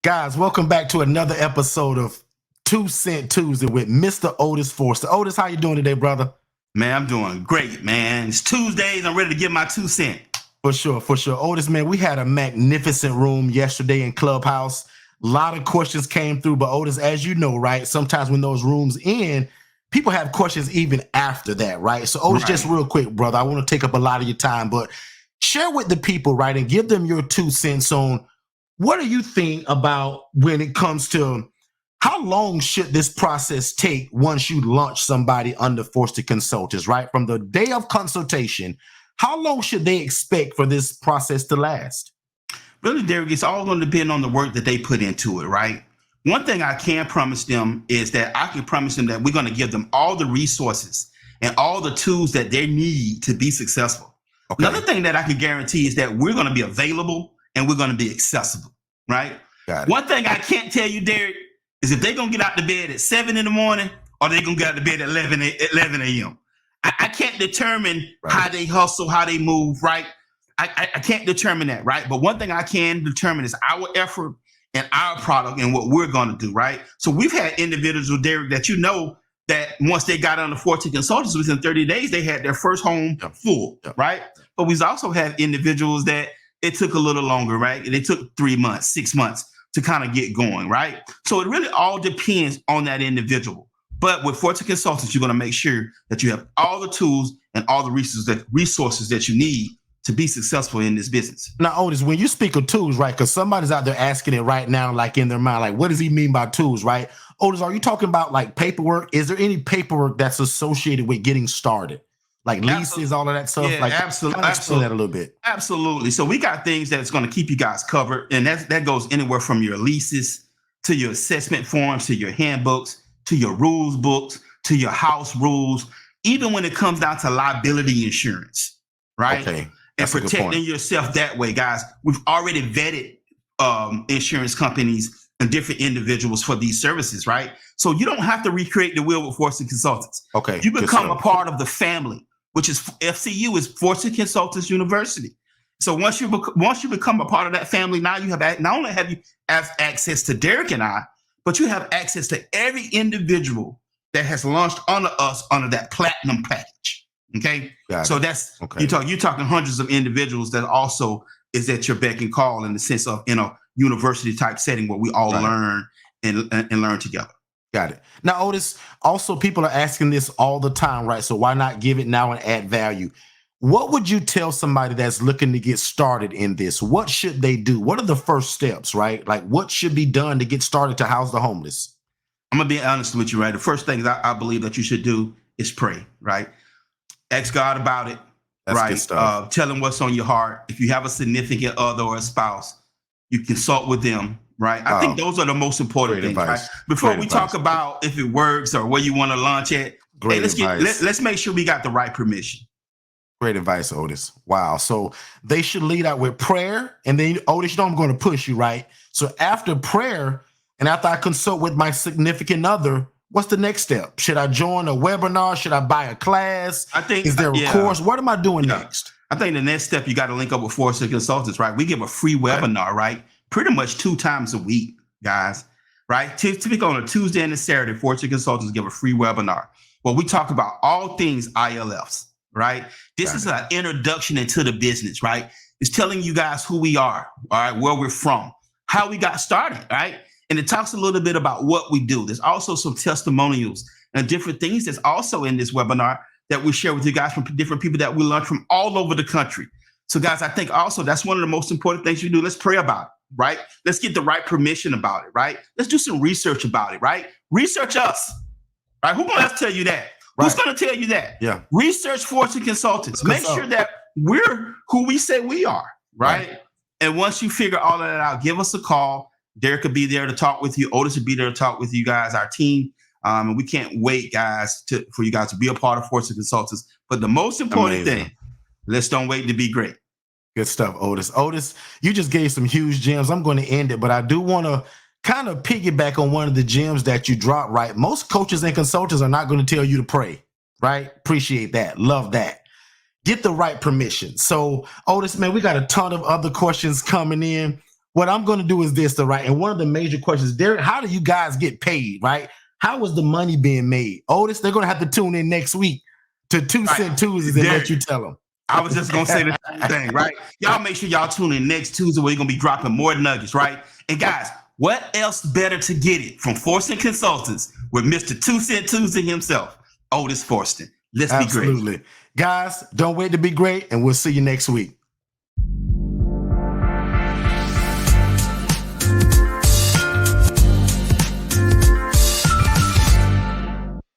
Guys, welcome back to another episode of 2 Cent Tuesday with Mr. Otis Forston. Otis, how you doing today, brother? Man, I'm doing great, man. It's Tuesdays. I'm ready to give my 2 cents. For sure. Otis, man, we had a magnificent room yesterday in Clubhouse. A lot of questions came through, but Otis, as you know, right, sometimes when those rooms end, people have questions even after that, right? So Otis, just real quick, brother, I want to take up a lot of your time, but share with the people, right, and give them your 2 cents on what do you think about when it comes to how long should this process take once you launch somebody under Forston Consultants, right? From the day of consultation, how long should they expect for this process to last? Really, Derek, it's all going to depend on the work that they put into it, right? One thing I can promise them is that I can promise them that we're going to give them all the resources and all the tools that they need to be successful. Okay. Another thing that I can guarantee is that we're going to be available and we're going to be accessible, right? One thing I can't tell you, Derek, is if they're going to get out the bed at 7 in the morning or they're going to get out the bed at 11 a.m. I can't determine how they hustle, how they move, right? I can't determine that, right? But one thing I can determine is our effort and our product and what we're going to do, right? So we've had individuals, Derek, that you know that once they got on the Forston Consultants, within 30 days, they had their first home full, right? But we've also had individuals that it took a little longer, right? It took 3 months, 6 months to kind of get going, right? So it really all depends on that individual. But with Forston Consultants, you're going to make sure that you have all the tools and all the resources that you need to be successful in this business. Now, Otis, when you speak of tools, right, because somebody's out there asking it right now, like in their mind, like, what does he mean by tools, right? Otis, are you talking about like paperwork? Is there any paperwork that's associated with getting started? Like leases, all of that stuff? Yeah, like, absolutely. Explain that a little bit. Absolutely. So we got things that's going to keep you guys covered. And that goes anywhere from your leases to your assessment forms, to your handbooks, to your rules books, to your house rules, even when it comes down to liability insurance, right? Okay. And protecting yourself that way, guys. We've already vetted insurance companies and different individuals for these services, right? So you don't have to recreate the wheel with Forston Consultants. Okay. You become a part of the family, which is FCU, is Forston Consultants University. So once you become a part of that family, now you have not only have you have access to Derek and I, but you have access to every individual that has launched under us under that platinum package. Okay, so that's you're talking hundreds of individuals that also is at your beck and call in the sense of university type setting where we all learn and learn together. Got it. Now, Otis, also people are asking this all the time, right? So why not give it now and add value? What would you tell somebody that's looking to get started in this? What should they do? What are the first steps, right? Like what should be done to get started to house the homeless? I'm going to be honest with you, right? The first thing that I believe that you should do is pray, right? Ask God about it, right? Tell him what's on your heart. If you have a significant other or a spouse, you consult with them, right? I think those are the most important things, right? Before we talk about if it works or where you want to launch at, let's make sure we got the right permission. Great advice, Otis. Wow. So they should lead out with prayer. And then, Otis, you know I'm going to push you, right? So after prayer and after I consult with my significant other, what's the next step? Should I join a webinar? Should I buy a class? Is there a course? What am I doing next? I think the next step, you got to link up with Forston Consultants, right? We give a free webinar, right? Pretty much 2 times a week, guys, right? Typically on a Tuesday and a Saturday, Forston Consultants give a free webinar where we talk about all things ILFs, right? This is an introduction into the business, right? It's telling you guys who we are, all right, where we're from, how we got started, right? And it talks a little bit about what we do. There's also some testimonials and different things that's also in this webinar that we share with you guys from different people that we learned from all over the country. So guys, I think also that's one of the most important things you do. Let's pray about it, right? Let's get the right permission about it, right? Let's do some research about it, right? Research us, right? Who's going to tell you that? Right. Who's going to tell you that? Yeah. Research Forston Consultants. Make sure that we're who we say we are, right? And once you figure all of that out, give us a call. Derek will be there to talk with you. Otis will be there to talk with you guys, our team. And we can't wait, guys, for you guys to be a part of Forston Consultants. But the most important thing, let's don't wait to be great. Good stuff, Otis. Otis, you just gave some huge gems. I'm going to end it, but I do want to kind of piggyback on one of the gems that you dropped, right? Most coaches and consultants are not going to tell you to pray, right? Appreciate that. Love that. Get the right permission. So, Otis, man, we got a ton of other questions coming in. what I'm going to do is this, though, right? And one of the major questions, Derek, how do you guys get paid, right? How is the money being made? Otis, they're going to have to tune in next week to 2 Cent Tuesdays and let you tell them. I was just going to say the same thing, right? Y'all make sure y'all tune in next Tuesday where we're going to be dropping more nuggets, right? And guys, what else better to get it from Forston Consultants with Mr. 2 Cent Tuesday himself, Otis Forston. Let's be great. Absolutely. Guys, don't wait to be great, and we'll see you next week.